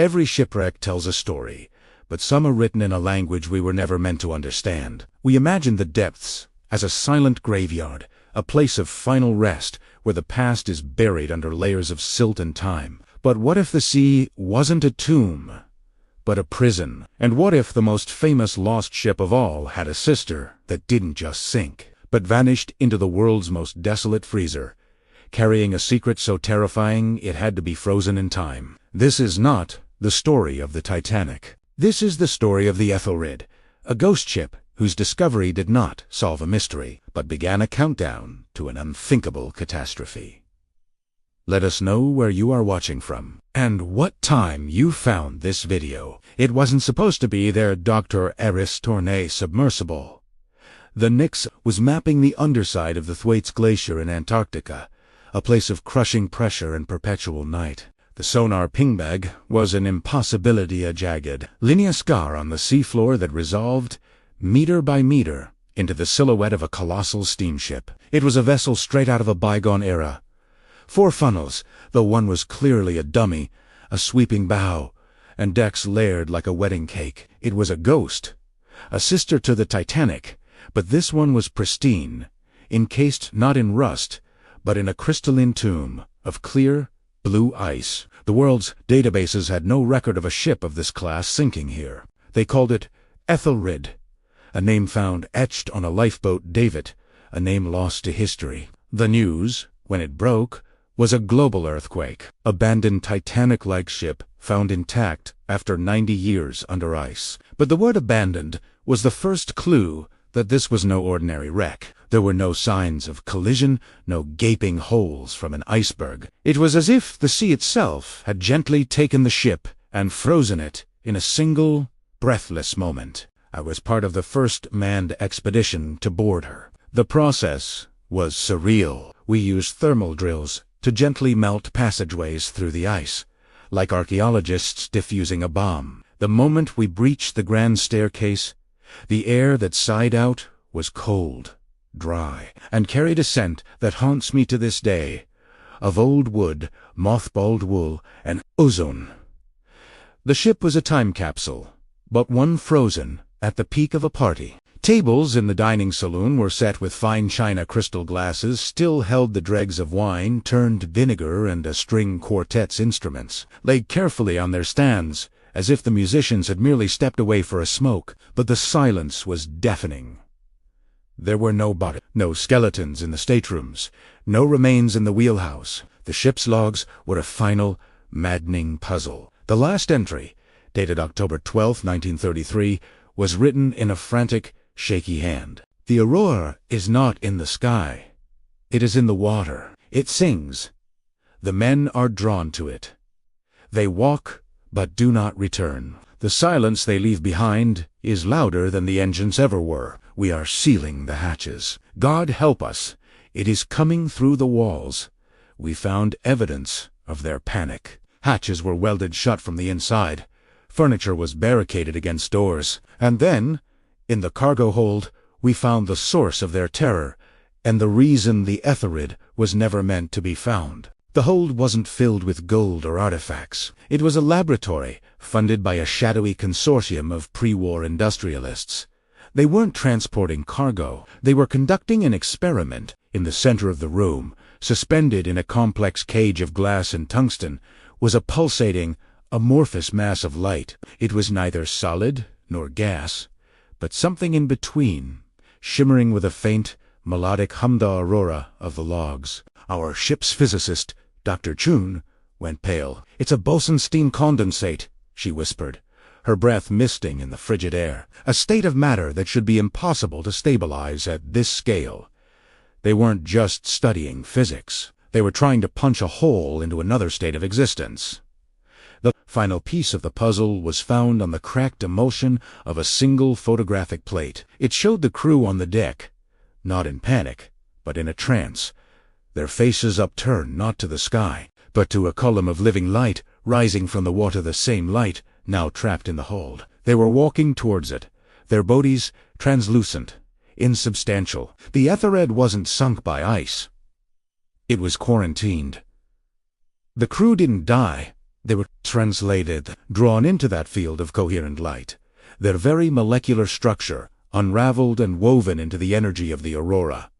Every shipwreck tells a story, but some are written in a language we were never meant to understand. We imagine the depths as a silent graveyard, a place of final rest where the past is buried under layers of silt and time. But what if the sea wasn't a tomb, but a prison? And what if the most famous lost ship of all had a sister that didn't just sink, but vanished into the world's most desolate freezer, carrying a secret so terrifying it had to be frozen in time? This is not the story of the Titanic. This is the story of the Ethelred, a ghost ship whose discovery did not solve a mystery, but began a countdown to an unthinkable catastrophe. Let us know where you are watching from, and what time you found this video. It wasn't supposed to be their Dr. Eris Tournay submersible. The Nix was mapping the underside of the Thwaites Glacier in Antarctica, a place of crushing pressure and perpetual night. The sonar pingbag was an impossibility, a jagged, linear scar on the seafloor that resolved, meter by meter, into the silhouette of a colossal steamship. It was a vessel straight out of a bygone era. 4 funnels, though one was clearly a dummy, a sweeping bow, and decks layered like a wedding cake. It was a ghost, a sister to the Titanic, but this one was pristine, encased not in rust, but in a crystalline tomb of clear, blue ice. The world's databases had no record of a ship of this class sinking here. They called it Ethelred, a name found etched on a lifeboat davit, a name lost to history. The news, when it broke, was a global earthquake. Abandoned Titanic-like ship found intact after 90 years under ice. But the word abandoned was the first clue that this was no ordinary wreck. There were no signs of collision, no gaping holes from an iceberg. It was as if the sea itself had gently taken the ship and frozen it in a single, breathless moment. I was part of the first manned expedition to board her. The process was surreal. We used thermal drills to gently melt passageways through the ice, like archaeologists diffusing a bomb. The moment we breached the grand staircase, the air that sighed out was cold, dry, and carried a scent that haunts me to this day, of old wood, mothballed wool, and ozone. The ship was a time capsule, but one frozen at the peak of a party. Tables in the dining saloon were set with fine china crystal glasses, still held the dregs of wine, turned vinegar, and a string quartet's instruments, laid carefully on their stands, as if the musicians had merely stepped away for a smoke. But the silence was deafening. There were no bodies, no skeletons in the staterooms, no remains in the wheelhouse. The ship's logs were a final, maddening puzzle. The last entry, dated October 12, 1933, was written in a frantic, shaky hand. The aurora is not in the sky. It is in the water. It sings. The men are drawn to it. They walk, but do not return. The silence they leave behind is louder than the engines ever were. We are sealing the hatches. God help us. It is coming through the walls. We found evidence of their panic. Hatches were welded shut from the inside. Furniture was barricaded against doors. And then, in the cargo hold, we found the source of their terror, and the reason the Ethelred was never meant to be found. The hold wasn't filled with gold or artifacts. It was a laboratory funded by a shadowy consortium of pre-war industrialists. They weren't transporting cargo. They were conducting an experiment. In the center of the room, suspended in a complex cage of glass and tungsten, was a pulsating, amorphous mass of light. It was neither solid nor gas, but something in between, shimmering with a faint, melodic hum aurora of the logs. Our ship's physicist, Dr. Chun, went pale. "It's a Bose-Einstein condensate," she whispered, her breath misting in the frigid air, "a state of matter that should be impossible to stabilize at this scale." They weren't just studying physics. They were trying to punch a hole into another state of existence. The final piece of the puzzle was found on the cracked emulsion of a single photographic plate. It showed the crew on the deck, not in panic, but in a trance, their faces upturned not to the sky, but to a column of living light rising from the water, the same light now trapped in the hold. They were walking towards it, their bodies translucent, insubstantial. The Ethelred wasn't sunk by ice. It was quarantined. The crew didn't die, They were translated, drawn into that field of coherent light. Their very molecular structure unraveled and woven into the energy of the aurora.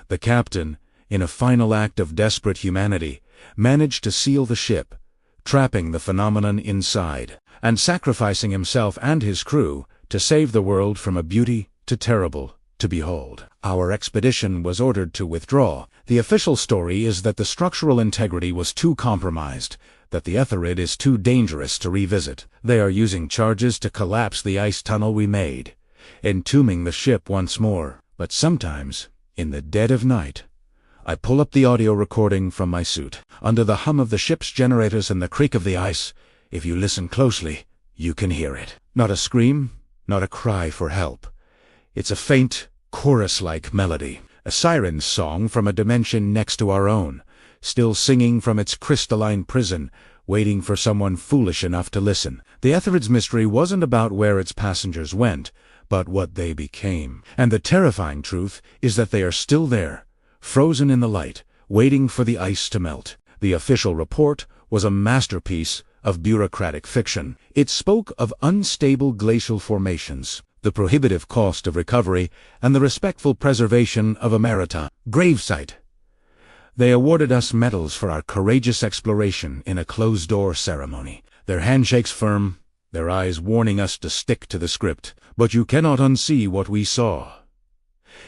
The captain, in a final act of desperate humanity, managed to seal the ship, trapping the phenomenon inside, and sacrificing himself and his crew to save the world from a beauty too terrible to behold. Our expedition was ordered to withdraw. The official story is that the structural integrity was too compromised, that the Etherid is too dangerous to revisit. They are using charges to collapse the ice tunnel we made, entombing the ship once more. But sometimes, in the dead of night, I pull up the audio recording from my suit. Under the hum of the ship's generators and the creak of the ice, if you listen closely, you can hear it. Not a scream, not a cry for help. It's a faint, chorus-like melody, a siren's song from a dimension next to our own, still singing from its crystalline prison, waiting for someone foolish enough to listen. The Etherid's mystery wasn't about where its passengers went, but what they became. And the terrifying truth is that they are still there, frozen in the light, waiting for the ice to melt. The official report was a masterpiece of bureaucratic fiction. It spoke of unstable glacial formations, the prohibitive cost of recovery, and the respectful preservation of a maritime gravesite. They awarded us medals for our courageous exploration in a closed-door ceremony, their handshakes firm, their eyes warning us to stick to the script. But you cannot unsee what we saw.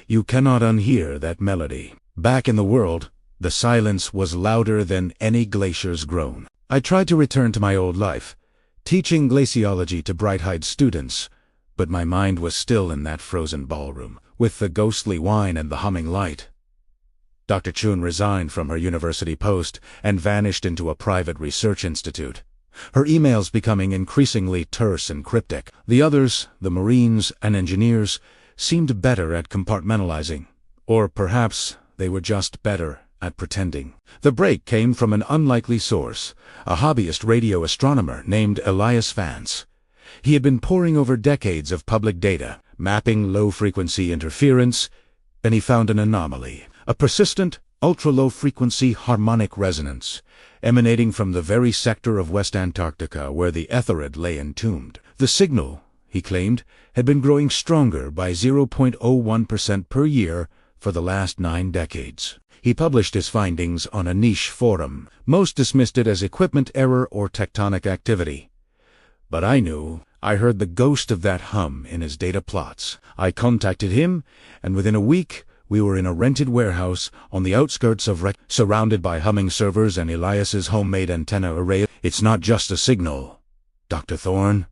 You cannot unhear that melody. Back in the world, the silence was louder than any glacier's groan. I tried to return to my old life, teaching glaciology to bright-eyed students, but my mind was still in that frozen ballroom, with the ghostly wine and the humming light. Dr. Chun resigned from her university post and vanished into a private research institute, her emails becoming increasingly terse and cryptic. The others, the Marines and engineers, seemed better at compartmentalizing, or perhaps they were just better at pretending. The break came from an unlikely source, a hobbyist radio astronomer named Elias Vance. He had been poring over decades of public data, mapping low-frequency interference, and he found an anomaly, a persistent, ultra-low-frequency harmonic resonance, emanating from the very sector of West Antarctica where the Etherid lay entombed. The signal, he claimed, had been growing stronger by 0.01% per year for the last 9 decades. He published his findings on a niche forum. Most dismissed it as equipment error or tectonic activity. But I knew. I heard the ghost of that hum in his data plots. I contacted him, and within a week we were in a rented warehouse on the outskirts of surrounded by humming servers and Elias's homemade antenna array. It's not just a signal, Dr. Thorne,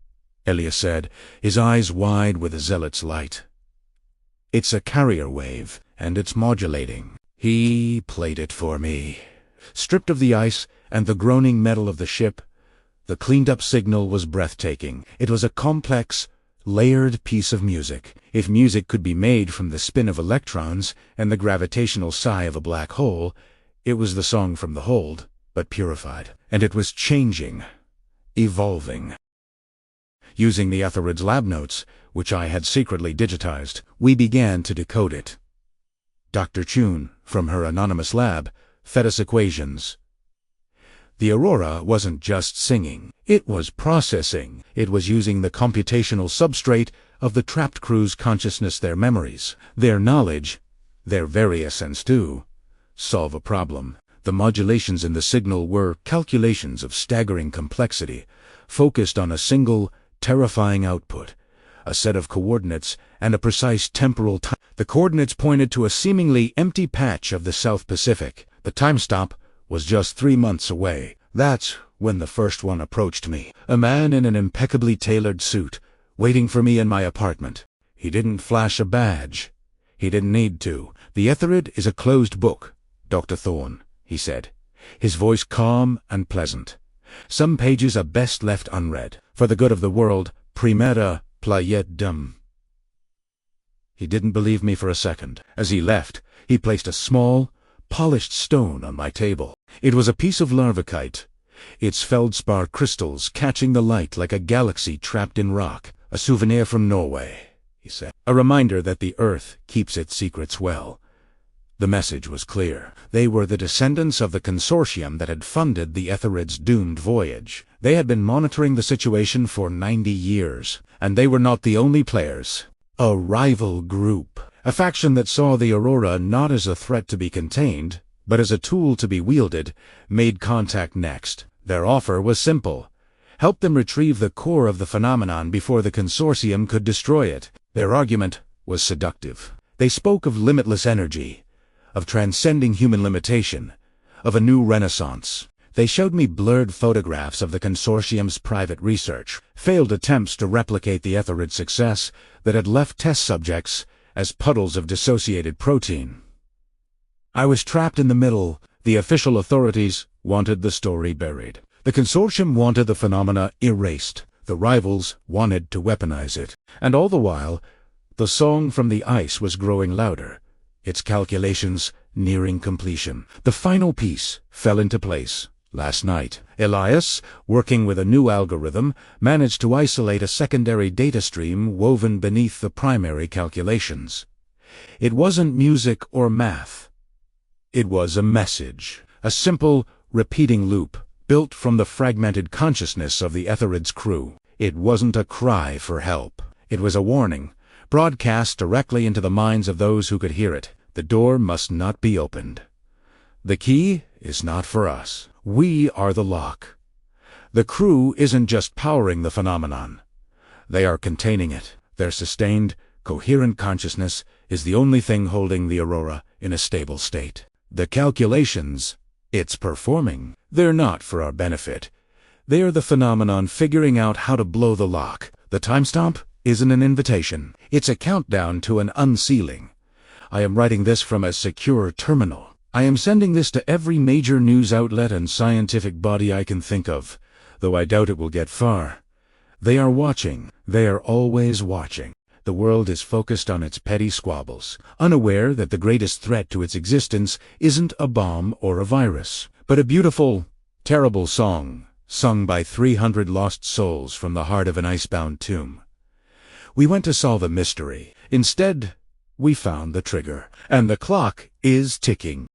Elias said, his eyes wide with a zealot's light. It's a carrier wave, and it's modulating. He played it for me. Stripped of the ice and the groaning metal of the ship, the cleaned-up signal was breathtaking. It was a complex, layered piece of music. If music could be made from the spin of electrons and the gravitational sigh of a black hole, it was the song from the hold, but purified. And it was changing, evolving. Using the Etherid's lab notes, which I had secretly digitized, we began to decode it. Dr. Chun, from her anonymous lab, fed us equations. The aurora wasn't just singing. It was processing. It was using the computational substrate of the trapped crew's consciousness, their memories, their knowledge, their very essence to solve a problem. The modulations in the signal were calculations of staggering complexity, focused on a single, terrifying output, a set of coordinates and a precise temporal time. The coordinates pointed to a seemingly empty patch of the South Pacific. The time stop was just 3 months away. That's when the first one approached me. A man in an impeccably tailored suit, waiting for me in my apartment. He didn't flash a badge. He didn't need to. The Etherid is a closed book, Dr. Thorne, he said, his voice calm and pleasant. Some pages are best left unread. For the good of the world, primera playet dum. He didn't believe me for a second. As he left, he placed a small, polished stone on my table. It was a piece of larvikite, its feldspar crystals catching the light like a galaxy trapped in rock. A souvenir from Norway, he said. A reminder that the Earth keeps its secrets well. The message was clear. They were the descendants of the consortium that had funded the Etherid's doomed voyage. They had been monitoring the situation for 90 years, and they were not the only players. A rival group. A faction that saw the aurora not as a threat to be contained, but as a tool to be wielded, made contact next. Their offer was simple. Help them retrieve the core of the phenomenon before the consortium could destroy it. Their argument was seductive. They spoke of limitless energy, of transcending human limitation, of a new renaissance. They showed me blurred photographs of the consortium's private research, failed attempts to replicate the Etherid success that had left test subjects as puddles of dissociated protein. I was trapped in the middle. The official authorities wanted the story buried. The consortium wanted the phenomena erased. The rivals wanted to weaponize it. And all the while, the song from the ice was growing louder, its calculations nearing completion. The final piece fell into place last night. Elias, working with a new algorithm, managed to isolate a secondary data stream woven beneath the primary calculations. It wasn't music or math. It was a message, a simple, repeating loop, built from the fragmented consciousness of the Etherid's crew. It wasn't a cry for help. It was a warning, broadcast directly into the minds of those who could hear it. The door must not be opened. The key is not for us. We are the lock. The crew isn't just powering the phenomenon. They are containing it. Their sustained, coherent consciousness is the only thing holding the aurora in a stable state. The calculations it's performing, they're not for our benefit. They are the phenomenon figuring out how to blow the lock. The timestamp isn't an invitation. It's a countdown to an unsealing. I am writing this from a secure terminal. I am sending this to every major news outlet and scientific body I can think of, though I doubt it will get far. They are watching. They are always watching. The world is focused on its petty squabbles, unaware that the greatest threat to its existence isn't a bomb or a virus, but a beautiful, terrible song, sung by 300 lost souls from the heart of an icebound tomb. We went to solve a mystery. Instead, we found the trigger, and the clock is ticking.